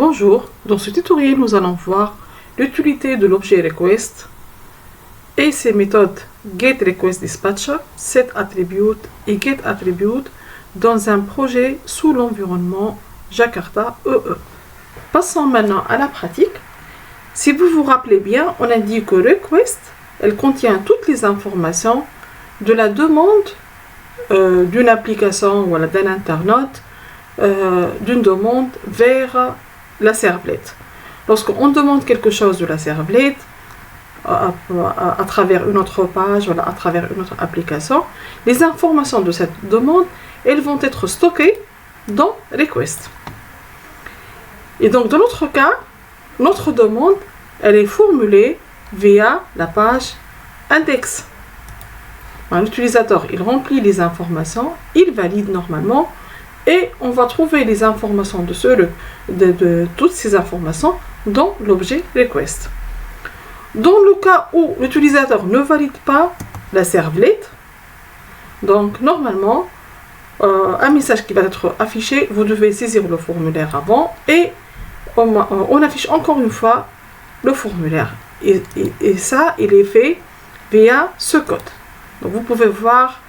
Bonjour, dans ce tutoriel nous allons voir l'utilité de l'objet request et ses méthodes getRequestDispatcher, setAttribute et getAttribute dans un projet sous l'environnement Jakarta EE. Passons maintenant à la pratique. Si vous vous rappelez bien, on a dit que request, elle contient toutes les informations de la demande d'une application ou d'un internaute, d'une demande vers la servlette. Lorsqu'on demande quelque chose de la servlette à travers une autre page, à travers une autre application, les informations de cette demande, elles vont être stockées dans request. Et donc dans notre cas, notre demande, elle est formulée via la page index. L'utilisateur, il remplit les informations, il valide normalement, et on va trouver les informations de toutes ces informations dans l'objet request. Dans le cas où l'utilisateur ne valide pas la servlette, donc normalement, un message qui va être affiché, vous devez saisir le formulaire avant et on affiche encore une fois le formulaire. Et ça, il est fait via ce code. Donc vous pouvez voir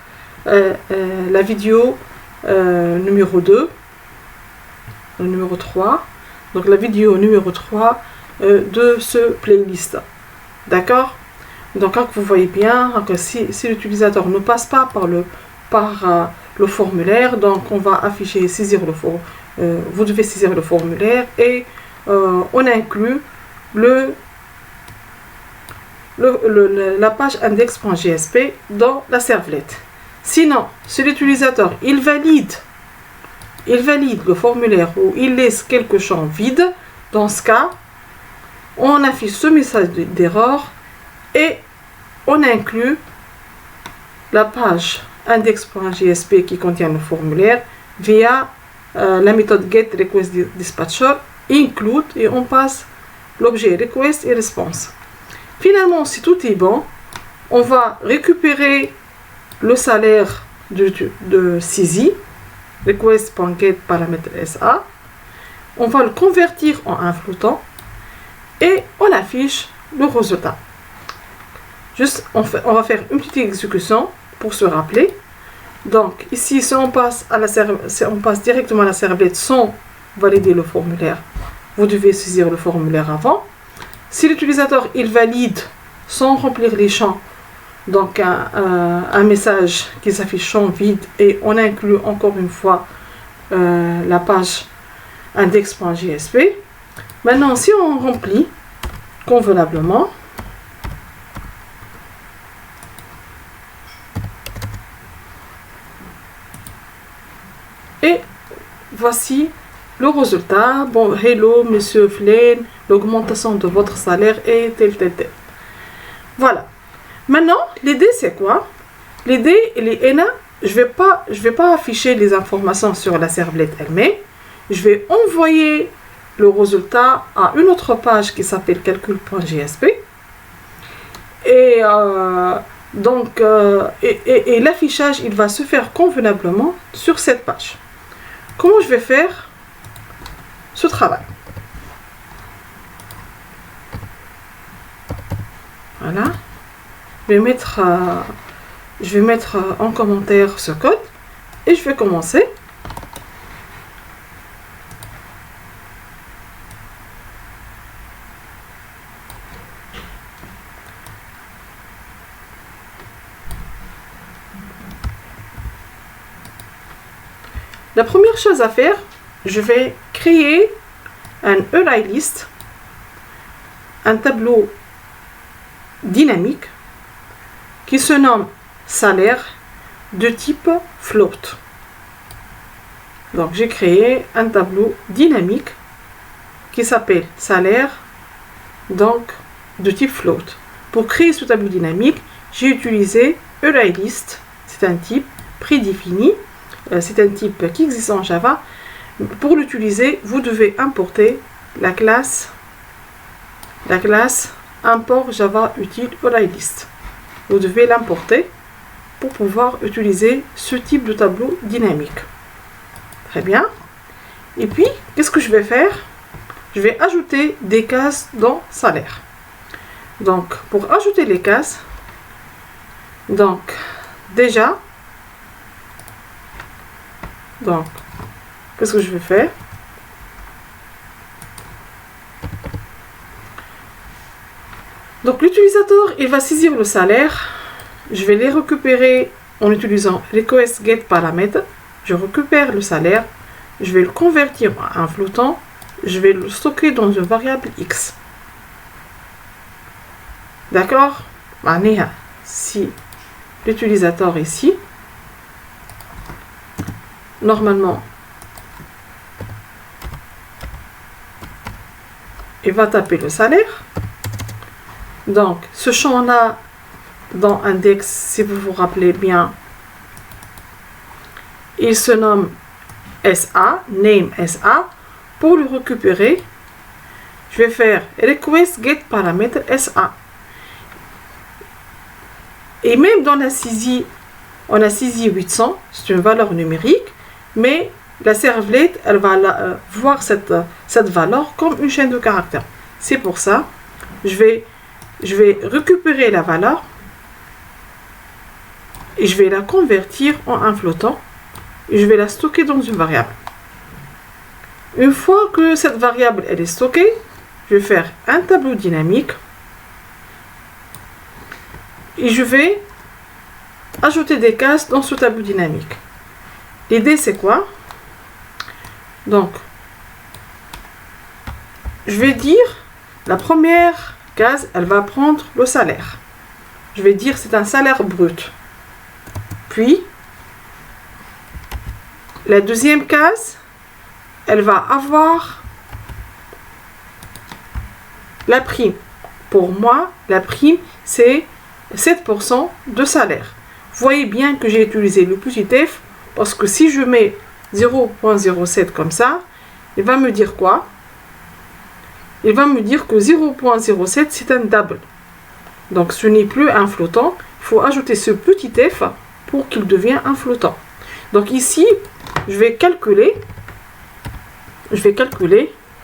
la vidéo numéro 2, le numéro 3, donc la vidéo numéro 3 de ce playlist. D'accord? Donc vous voyez bien que si l'utilisateur ne passe pas par le formulaire, donc on va afficher saisir le formulaire, vous devez saisir le formulaire et on inclut la page index.jsp dans la servlette. Sinon, si l'utilisateur il valide le formulaire ou il laisse quelques champs vides, dans ce cas, on affiche ce message d'erreur et on inclut la page index.jsp qui contient le formulaire via la méthode getRequestDispatcher include et on passe l'objet request et response. Finalement, si tout est bon, on va récupérer le salaire de saisie, request.getParamètre.sa, on va le convertir en un flottant et on affiche le résultat. Juste, on va faire une petite exécution pour se rappeler. Donc ici, si on passe directement à la servlette sans valider le formulaire, vous devez saisir le formulaire avant. Si l'utilisateur il valide sans remplir les champs, donc un message qui s'affiche champ vide et on inclut encore une fois la page index.jsp. Maintenant, si on remplit convenablement, et voici le résultat. Bon, hello, monsieur Flynn, l'augmentation de votre salaire est tel. Voilà. Maintenant, l'idée c'est quoi? L'idée, je vais pas afficher les informations sur la servlette elle-même. Je vais envoyer le résultat à une autre page qui s'appelle calcul.jsp. Et l'affichage, il va se faire convenablement sur cette page. Comment je vais faire ce travail? Voilà. Je vais mettre en commentaire ce code et je vais commencer. La première chose à faire, je vais créer un ArrayList, un tableau dynamique qui se nomme salaire de type float. Donc j'ai créé un tableau dynamique qui s'appelle salaire donc de type float. Pour créer ce tableau dynamique, j'ai utilisé ArrayList, c'est un type prédéfini. C'est un type qui existe en Java. Pour l'utiliser, vous devez importer la classe import Java utile ArrayList. Vous devez l'importer pour pouvoir utiliser ce type de tableau dynamique. Très bien. Et puis, qu'est-ce que je vais faire? je vais ajouter des cases dans salaire. Donc, pour ajouter les cases, donc, déjà, donc, qu'est-ce que je vais faire? Donc, l'utilisateur, il va saisir le salaire. Je vais les récupérer en utilisant request get paramètre. Je récupère le salaire. Je vais le convertir en un flottant. Je vais le stocker dans une variable x. D'accord? Si l'utilisateur ici, normalement, il va taper le salaire. Donc, ce champ-là, dans index, si vous vous rappelez bien, il se nomme SA, name SA. Pour le récupérer, je vais faire request get paramètre SA. Et même dans la saisie, on a saisi 800, c'est une valeur numérique, mais la servlette, elle va voir cette valeur comme une chaîne de caractères. C'est pour ça, je vais récupérer la valeur et je vais la convertir en un flottant et je vais la stocker dans une variable. Une fois que cette variable elle est stockée, je vais faire un tableau dynamique et je vais ajouter des cases dans ce tableau dynamique. L'idée c'est quoi? Donc, je vais dire la première case, elle va prendre le salaire. Je vais dire c'est un salaire brut. Puis, la deuxième case, elle va avoir la prime. Pour moi, la prime, c'est 7% de salaire. Vous voyez bien que j'ai utilisé le petit f, parce que si je mets 0.07 comme ça, il va me dire quoi? Il va me dire que 0.07 c'est un double. Donc ce n'est plus un flottant. Il faut ajouter ce petit f pour qu'il devienne un flottant. Donc ici, je vais calculer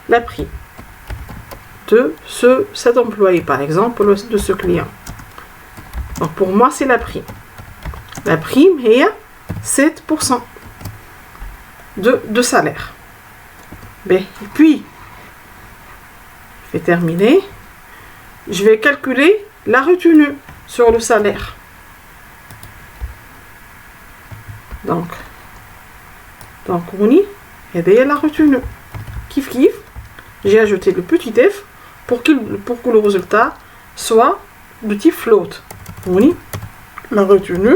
la prime de cet employé, par exemple, de ce client. Donc pour moi, c'est la prime. La prime est 7% de salaire. Et puis, je vais terminer. Je vais calculer la retenue sur le salaire. Donc on y est la retenue. Kiff kiff. J'ai ajouté le petit f pour que le résultat soit de type float. On y la retenue.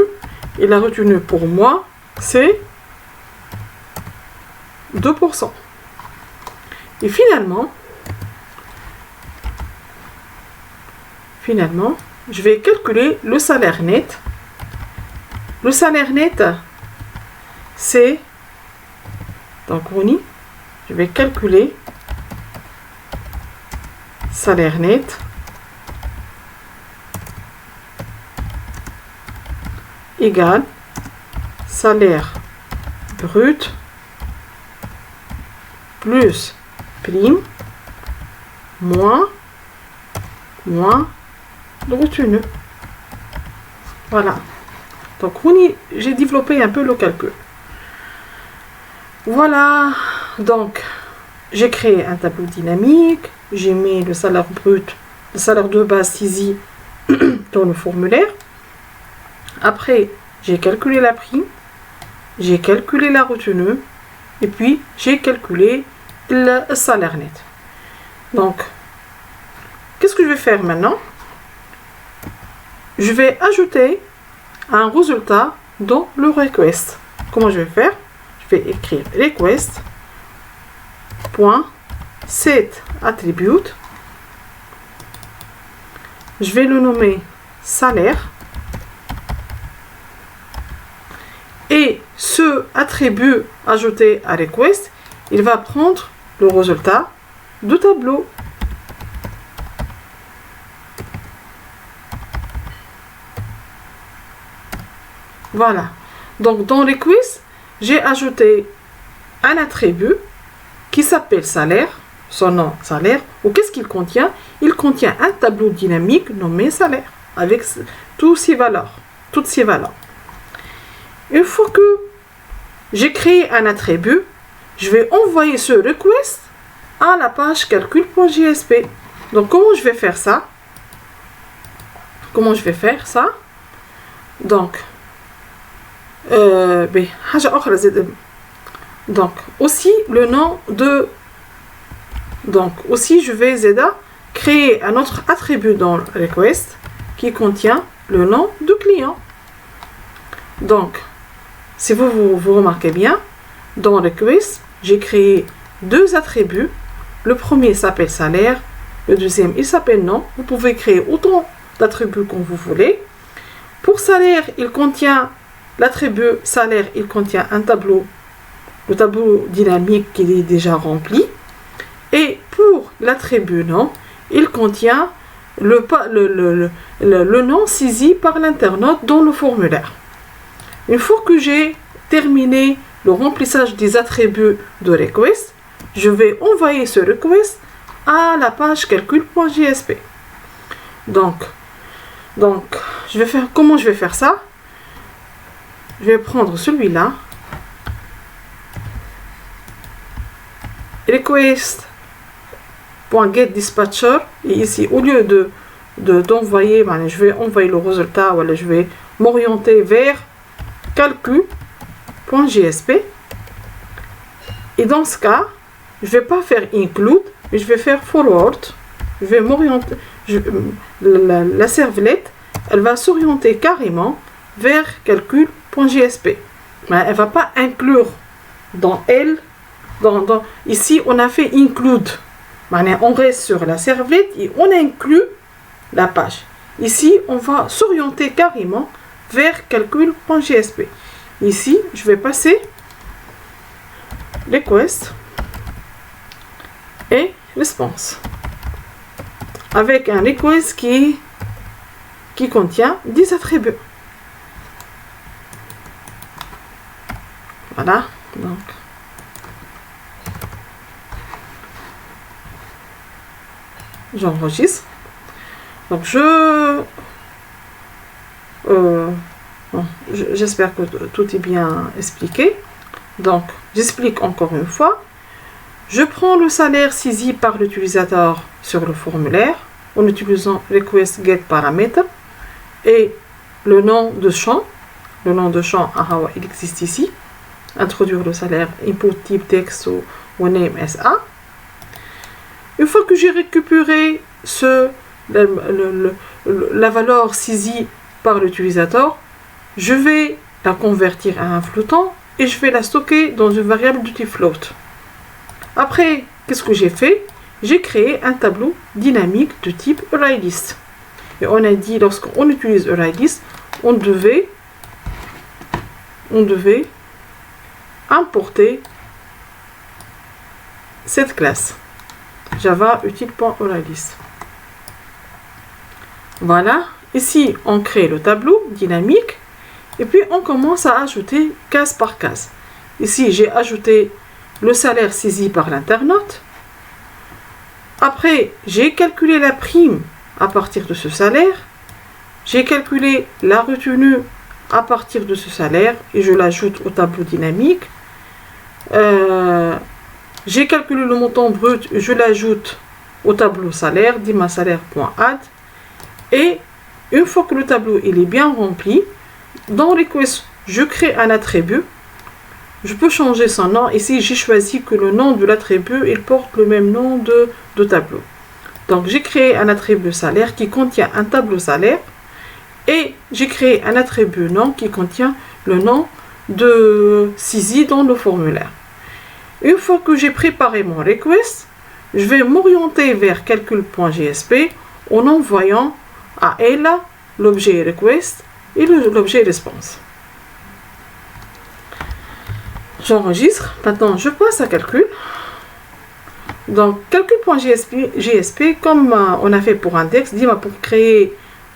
Et la retenue pour moi, c'est 2%. Et finalement, je vais calculer le salaire net. Le salaire net, c'est... Donc, je vais calculer salaire net égale salaire brut plus prime moins de retenue. Voilà. Donc, j'ai développé un peu le calcul. Voilà. Donc, j'ai créé un tableau dynamique. J'ai mis le salaire brut, le salaire de base saisi dans le formulaire. Après, j'ai calculé la prime. J'ai calculé la retenue. Et puis, j'ai calculé le salaire net. Donc, qu'est-ce que je vais faire maintenant? Je vais ajouter un résultat dans le request. Comment je vais faire? Je vais écrire request .set attribute. Je vais le nommer salaire. Et ce attribut ajouté à request, il va prendre le résultat du tableau. Voilà. Donc, dans request, j'ai ajouté un attribut qui s'appelle salaire. son nom salaire. Ou qu'est-ce qu'il contient? Il contient un tableau dynamique nommé salaire, avec toutes ces valeurs. Une fois que j'ai créé un attribut, je vais envoyer ce request à la page calcul.jsp. Donc, comment je vais faire ça? Donc, donc aussi le nom de... Donc, aussi je vais créer un autre attribut dans le request qui contient le nom du client. Donc, si vous remarquez bien, dans le request, j'ai créé deux attributs. Le premier s'appelle salaire, le deuxième il s'appelle nom. Vous pouvez créer autant d'attributs comme vous voulez. Pour salaire, il contient l'attribut salaire, il contient un tableau, le tableau dynamique qui est déjà rempli. Et pour l'attribut nom, il contient le nom saisi par l'internaute dans le formulaire. Une fois que j'ai terminé le remplissage des attributs de request, je vais envoyer ce request à la page calcul.jsp. Donc, comment je vais faire ça? Je vais prendre celui-là, request.getDispatcher, et ici au lieu d'envoyer, je vais envoyer le résultat, voilà, je vais m'orienter vers calcul.jsp, et dans ce cas je vais pas faire include, mais je vais faire forward. Je vais m'orienter, la servlette elle va s'orienter carrément vers calcul.jsp, mais elle va pas inclure dans elle. Ici on a fait include, on reste sur la servlette et on inclut la page. Ici on va s'orienter carrément vers calcul.jsp. Ici je vais passer request et response avec un request qui contient 10 attributs. Voilà, donc j'enregistre. Donc j'espère que tout est bien expliqué. Donc j'explique encore une fois. Je prends le salaire saisi par l'utilisateur sur le formulaire en utilisant request get paramètre et le nom de champ. Le nom de champ, il existe ici. Introduire le salaire, input type texte ou name SA. Une fois que j'ai récupéré la valeur saisie par l'utilisateur, je vais la convertir à un flottant et je vais la stocker dans une variable de type float. Après, qu'est-ce que j'ai fait? J'ai créé un tableau dynamique de type ArrayList. Et on a dit, lorsqu'on utilise ArrayList, on devait importer cette classe Java util.ArrayList. Voilà, ici on crée le tableau dynamique et puis on commence à ajouter case par case. Ici j'ai ajouté le salaire saisi par l'internaute. Après, j'ai calculé la prime à partir de ce salaire. J'ai calculé la retenue à partir de ce salaire et je l'ajoute au tableau dynamique. J'ai calculé le montant brut, je l'ajoute au tableau salaire, dimasalaire.add. Et une fois que le tableau il est bien rempli, dans request, je crée un attribut. Je peux changer son nom. Ici, j'ai choisi que le nom de l'attribut, il porte le même nom de tableau. Donc, j'ai créé un attribut salaire qui contient un tableau salaire. Et j'ai créé un attribut nom qui contient le nom de saisie dans le formulaire. Une fois que j'ai préparé mon request, je vais m'orienter vers calcul.jsp en envoyant à elle l'objet request et l'objet response. J'enregistre. Maintenant, je passe à calcul. Donc, calcul.jsp, comme on a fait pour index,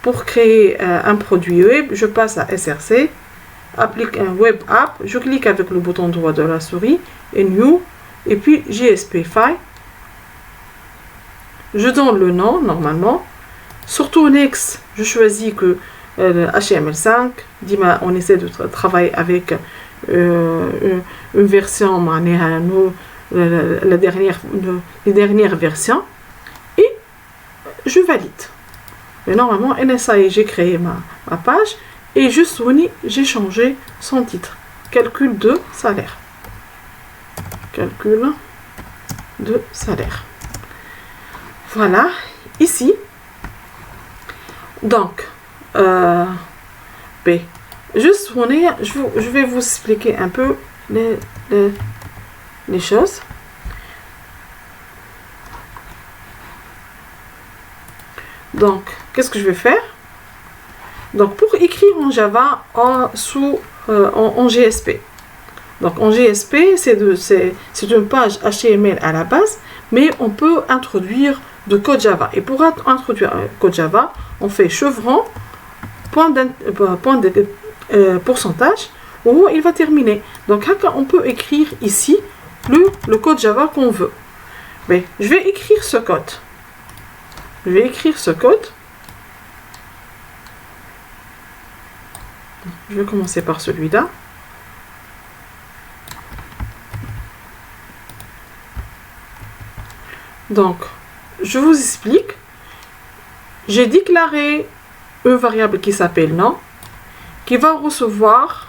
pour créer un produit web, je passe à SRC, applique un web app, je clique avec le bouton droit de la souris, et new, et puis JSP file, je donne le nom normalement. Surtout Next, je choisis que HTML5. Dima, on essaie de travailler avec une version, les dernières versions. Et je valide. Et normalement, ça y est, j'ai créé ma page. Et juste j'ai changé son titre. Calcul de salaire. Calcul de salaire. Voilà. Ici. Donc, B. Juste, je vais vous expliquer un peu les choses. Donc, qu'est-ce que je vais faire? Donc, pour écrire en Java en GSP. Donc, en GSP, c'est une page HTML à la base, mais on peut introduire de code Java. Et pour introduire un code Java, on fait chevron, point de pourcentage, où il va terminer. Donc, on peut écrire ici le code Java qu'on veut. Mais je vais écrire ce code. Je vais écrire ce code. Je vais commencer par celui-là. Donc, je vous explique. J'ai déclaré une variable qui s'appelle nom, qui va recevoir,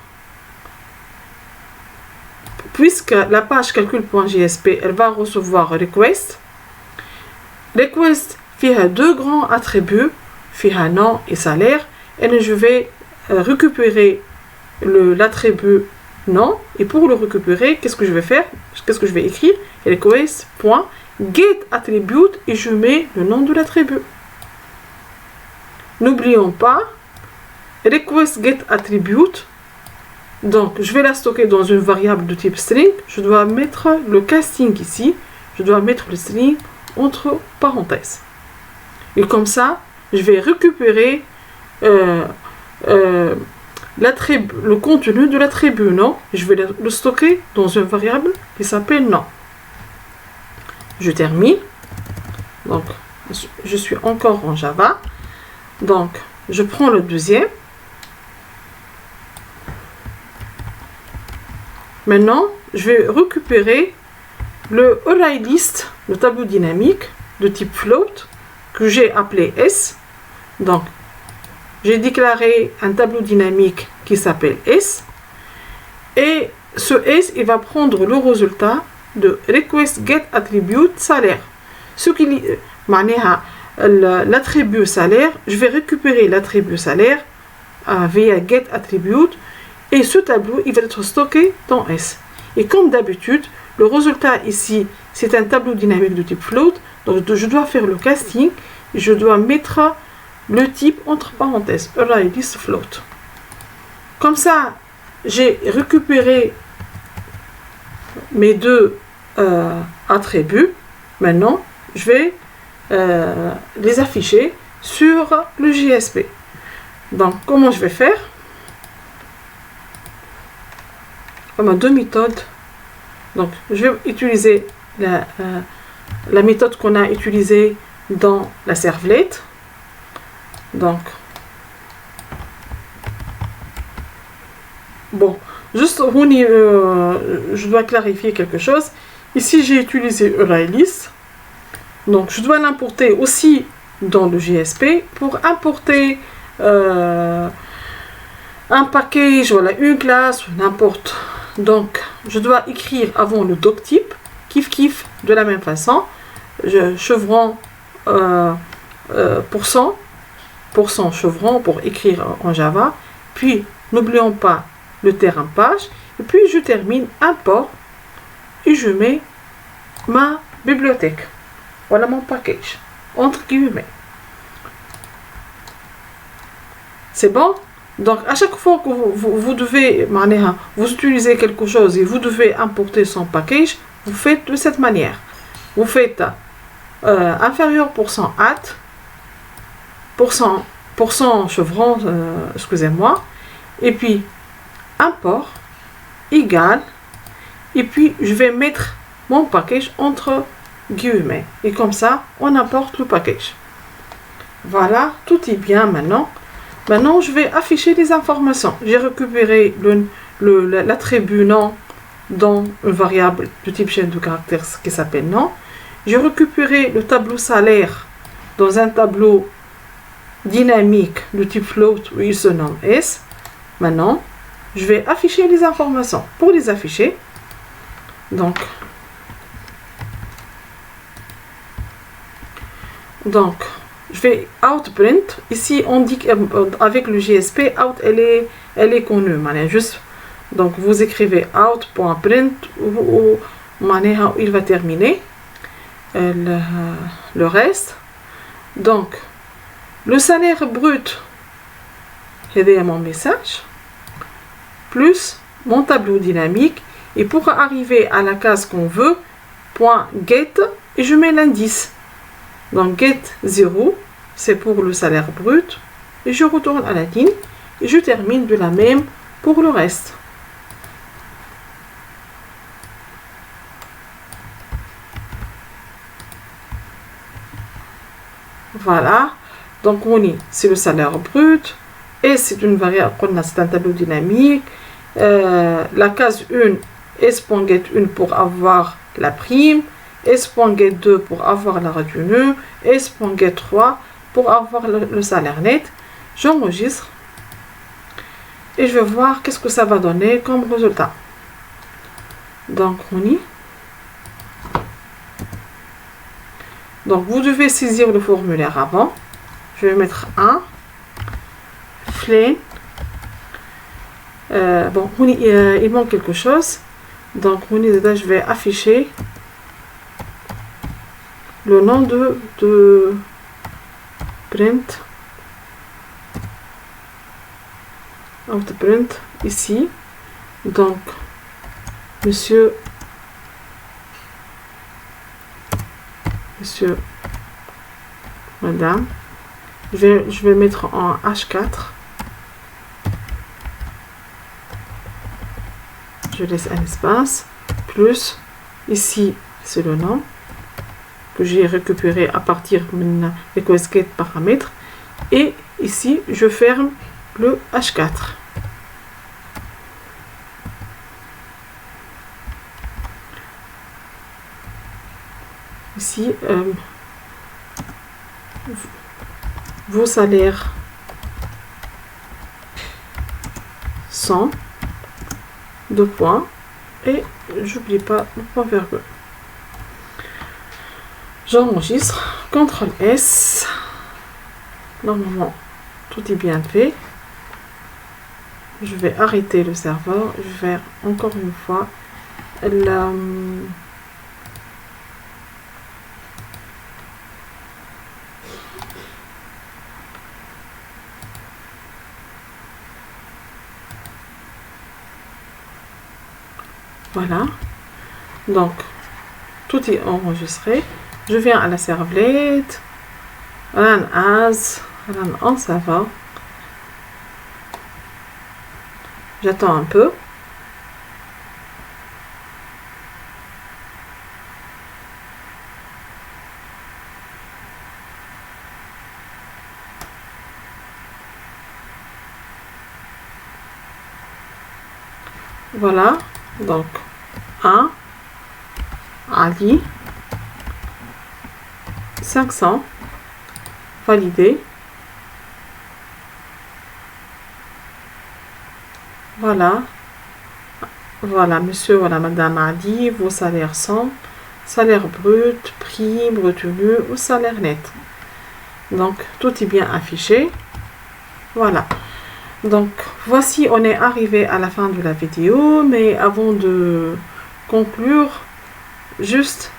puisque la page calcul.jsp, elle va recevoir request. Request fait deux grands attributs, fait nom et salaire, et je vais récupérer l'attribut nom, et pour le récupérer, qu'est-ce que je vais faire? Qu'est-ce que je vais écrire? Request.getAttribute, et je mets le nom de l'attribut. N'oublions pas, request.getAttribute, donc je vais la stocker dans une variable de type string. Je dois mettre le casting ici, je dois mettre le string entre parenthèses. Et comme ça, je vais récupérer le contenu de l'attribut nom. Je vais le stocker dans une variable qui s'appelle nom. Je termine. Donc, je suis encore en Java. Donc, je prends le deuxième. Maintenant, je vais récupérer le ArrayList, le tableau dynamique de type float, que j'ai appelé S. Donc, j'ai déclaré un tableau dynamique qui s'appelle S. Et ce S, il va prendre le résultat de request.getAttribute salaire. Ce qui l'attribut salaire, je vais récupérer l'attribut salaire via getAttribute, et ce tableau, il va être stocké dans S. Et comme d'habitude, le résultat ici, c'est un tableau dynamique de type float. Donc, je dois faire le casting. Je dois mettre le type entre parenthèses, ArrayList float. Comme ça, j'ai récupéré mes deux attributs. Maintenant, je vais les afficher sur le JSP. Donc, comment je vais faire? On a deux méthodes. Donc, je vais utiliser la méthode qu'on a utilisée dans la servlette. Donc, bon, juste je dois clarifier quelque chose. Ici, j'ai utilisé ArrayList. Donc, je dois l'importer aussi dans le JSP pour importer un package, voilà, une classe, n'importe. Donc, je dois écrire avant le doctype, kiff de la même façon. Chevron % chevron pour écrire en Java. Puis, n'oublions pas le terrain page. Et puis, je termine import et je mets ma bibliothèque. Voilà mon package, entre guillemets. C'est bon? Donc, à chaque fois que vous devez, vous utilisez quelque chose et vous devez importer son package, vous faites de cette manière. Vous faites inférieur % at, % chevron, excusez-moi, et puis import égale, et puis je vais mettre mon package entre guillemets. Et comme ça, on importe le package. Voilà, tout est bien maintenant. Maintenant, je vais afficher les informations. J'ai récupéré l'attribut nom dans une variable de type chaîne de caractères qui s'appelle nom. J'ai récupéré le tableau salaire dans un tableau dynamique de type float où il se nomme S. Maintenant, je vais afficher les informations. Pour les afficher, donc je vais outprint. Ici, on dit qu'avec le JSP, out, elle est connue. Juste, donc, vous écrivez out.print ou il va terminer le reste. Donc, le salaire brut, c'est mon message, plus mon tableau dynamique. Et pour arriver à la case qu'on veut, .get, et je mets l'indice. Donc get 0, c'est pour le salaire brut. Et je retourne à la ligne. Et je termine de la même pour le reste. Voilà. Donc on est, c'est le salaire brut. Et c'est une variable, c'est un tableau dynamique. La case 1, S.get1 pour avoir la prime. S.get2 pour avoir la retenue, S.get3 pour avoir le salaire net. J'enregistre et je vais voir qu'est-ce que ça va donner comme résultat. Donc on y. Donc vous devez saisir le formulaire avant. Je vais mettre 1. Flame. Bon, il manque quelque chose. Donc je vais afficher le nom de print, outprint ici. Donc monsieur, madame, je vais mettre en H4. Je laisse un espace, plus ici c'est le nom que j'ai récupéré à partir de request get paramètres, et ici je ferme le H4. Ici vos salaires sont 2 points et j'oublie pas le point virgule. J'enregistre, CTRL S. Normalement, tout est bien fait. Je vais arrêter le serveur. Je vais faire encore une fois la... Voilà. Donc, tout est enregistré. Je viens à la servlette. Run as. Run on serveur. J'attends un peu. Voilà. Donc, 1. Ali. 500. Validé. Voilà. Voilà, monsieur, voilà, madame Ali, vos salaires sont salaire brut, prime, retenue ou salaire net. Donc, tout est bien affiché. Voilà. Donc, voici, on est arrivé à la fin de la vidéo, mais avant de conclure, juste,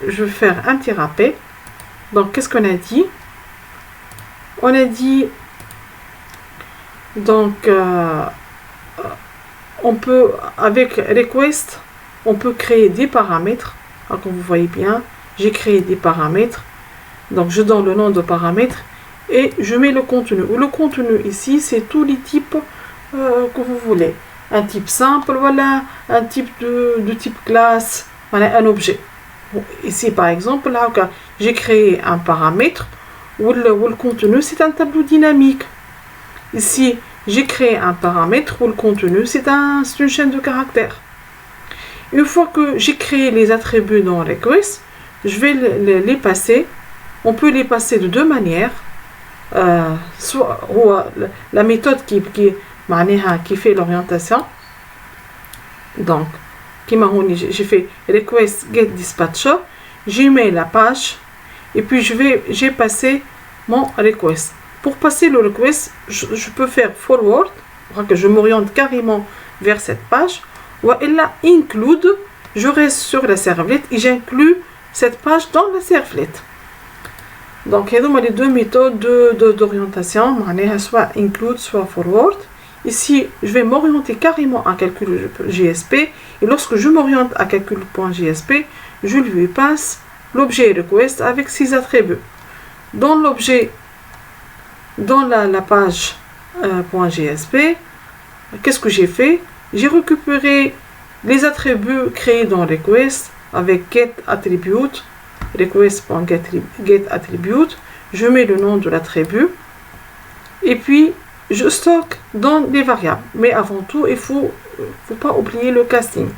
je vais faire un petit rappel. Donc, qu'est-ce qu'on a dit? On a dit, donc, on peut, avec request, on peut créer des paramètres. Alors, comme vous voyez bien, j'ai créé des paramètres. Donc, je donne le nom de paramètres et je mets le contenu. Le contenu ici, c'est tous les types que vous voulez. Un type simple, voilà, un type de type classe, voilà, un objet. Ici, par exemple, là, j'ai créé un paramètre où le contenu, c'est un tableau dynamique. Ici, j'ai créé un paramètre où le contenu, c'est une chaîne de caractères. Une fois que j'ai créé les attributs dans request, je vais les passer. On peut les passer de deux manières. Soit la méthode qui fait l'orientation. Donc, j'ai fait request get dispatcher, j'ai mis la page et puis j'ai passé mon request. Pour passer le request, je peux faire forward, que je m'oriente carrément vers cette page, ou là include, je reste sur la servlette et j'inclus cette page dans la servlette. Donc, il y a les deux méthodes d'orientation, soit include, soit forward. Ici, je vais m'orienter carrément à calcul JSP et lorsque je m'oriente à calcul.jsp, je lui passe l'objet request avec ses attributs. Dans l'objet, dans la page .jsp, qu'est-ce que j'ai fait? J'ai récupéré les attributs créés dans request avec get attribute, request.get attribute, je mets le nom de l'attribut et puis je stocke dans les variables. Mais avant tout, il faut pas oublier le casting.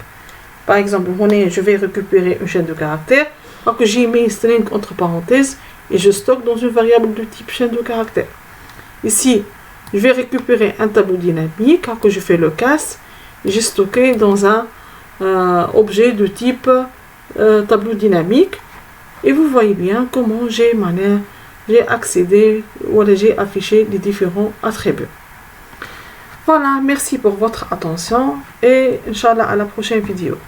Par exemple, je vais récupérer une chaîne de caractères, alors que j'ai mis string entre parenthèses et je stocke dans une variable de type chaîne de caractères. Ici, je vais récupérer un tableau dynamique, alors que je fais le cast, j'ai stocké dans un objet de type tableau dynamique. Et vous voyez bien comment j'ai accédé ou j'ai affiché les différents attributs. Voilà, merci pour votre attention et Inch'Allah à la prochaine vidéo.